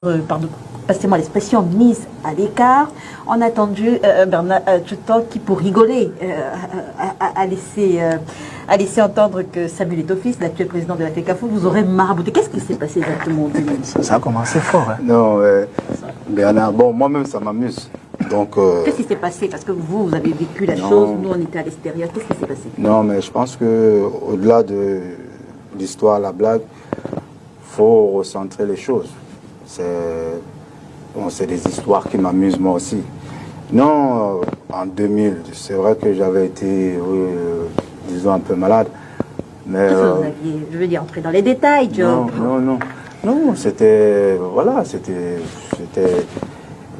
Pardon, passez-moi l'expression, mise à l'écart. On a entendu Bernard Tchoutok qui, pour rigoler, a laissé entendre que Samuel Eto'o, l'actuel président de la FECAFO, vous aurait marabouté. Qu'est-ce qui s'est passé exactement au début? Ça a commencé fort. Hein. Non, Bernard, bon, moi-même, ça m'amuse. Donc, qu'est-ce qui s'est passé? Parce que vous avez vécu la chose, nous, on était à l'extérieur. Qu'est-ce qui s'est passé? Non, mais je pense qu'au-delà de l'histoire, la blague, il faut recentrer les choses. C'est des histoires qui m'amusent moi aussi. Non, en 2000, c'est vrai que j'avais été, disons, un peu malade. Mais, vous aviez, je veux dire, entrer dans les détails, Joe. Non, c'était, voilà, c'était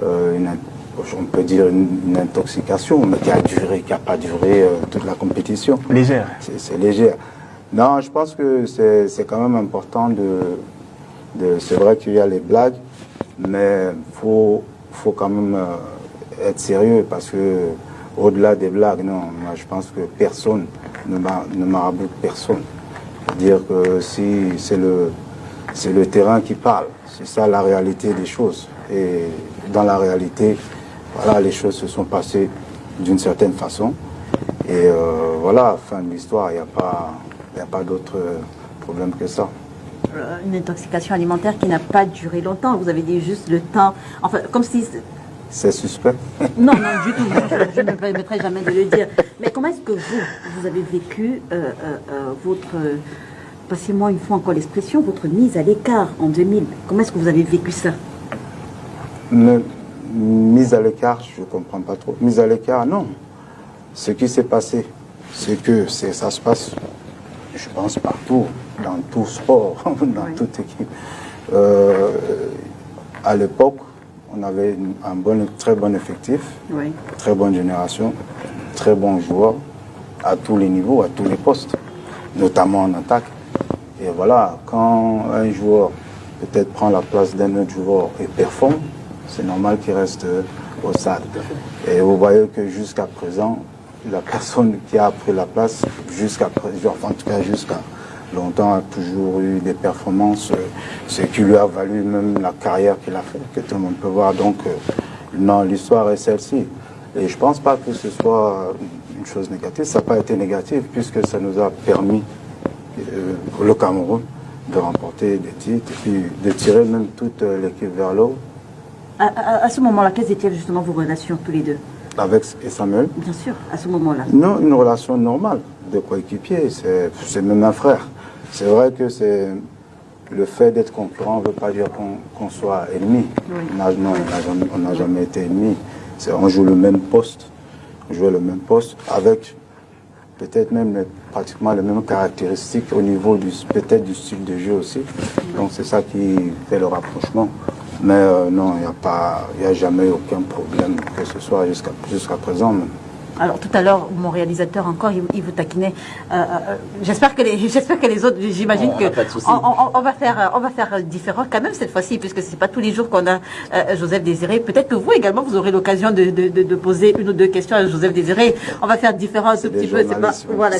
on peut dire une intoxication, mais qui n'a pas duré toute la compétition. Légère. C'est légère. Non, je pense que c'est quand même important c'est vrai qu'il y a les blagues, mais faut quand même être sérieux parce que au-delà des blagues, non, moi je pense que personne ne maraboute personne. C'est-à-dire que si c'est le terrain qui parle, c'est ça la réalité des choses. Et dans la réalité, voilà, les choses se sont passées d'une certaine façon. Et voilà, fin de l'histoire, il n'y a pas d'autre problème que ça. Une intoxication alimentaire qui n'a pas duré longtemps. Vous avez dit juste le temps. Enfin, comme si... C'est suspect. Non, du tout. Je ne me permettrai jamais de le dire. Mais comment est-ce que vous avez vécu votre... Passez-moi une fois encore l'expression, votre mise à l'écart en 2000. Comment est-ce que vous avez vécu ça? Mise à l'écart, je ne comprends pas trop. Mise à l'écart, non. Ce qui s'est passé, c'est que ça se passe, je pense, partout, dans tout sport, dans toute équipe. À l'époque, on avait un très bon effectif, très bonne génération, très bons joueurs, à tous les niveaux, à tous les postes, notamment en attaque. Et voilà, quand un joueur peut-être prend la place d'un autre joueur et performe, c'est normal qu'il reste au stade. Et vous voyez que jusqu'à présent, la personne qui a pris la place, en tout cas jusqu'à longtemps, a toujours eu des performances, ce qui lui a valu même la carrière qu'il a fait, que tout le monde peut voir. Donc, non, l'histoire est celle-ci. Et je ne pense pas que ce soit une chose négative. Ça n'a pas été négatif, puisque ça nous a permis, le Cameroun, de remporter des titres, et puis de tirer même toute l'équipe vers l'eau. À ce moment-là, quelles étaient justement vos relations tous les deux? Avec Samuel? Bien sûr, à ce moment-là. Non, une relation normale de coéquipier, c'est même un frère. C'est vrai que le fait d'être concurrent ne veut pas dire qu'on soit ennemi. Oui. On n'a jamais été ennemi. On joue le même poste. On jouait le même poste avec peut-être même pratiquement les mêmes caractéristiques au niveau peut-être du style de jeu aussi. Donc c'est ça qui fait le rapprochement. Mais non, il n'y a jamais eu aucun problème, que ce soit jusqu'à présent. Même. Alors tout à l'heure, mon réalisateur encore, il vous taquinait. J'espère que les autres, j'imagine que on va faire différent quand même cette fois-ci, puisque c'est pas tous les jours qu'on a Joseph Désiré. Peut-être que vous également, vous aurez l'occasion de poser une ou deux questions à Joseph Désiré. On va faire différent un tout petit peu. Voilà.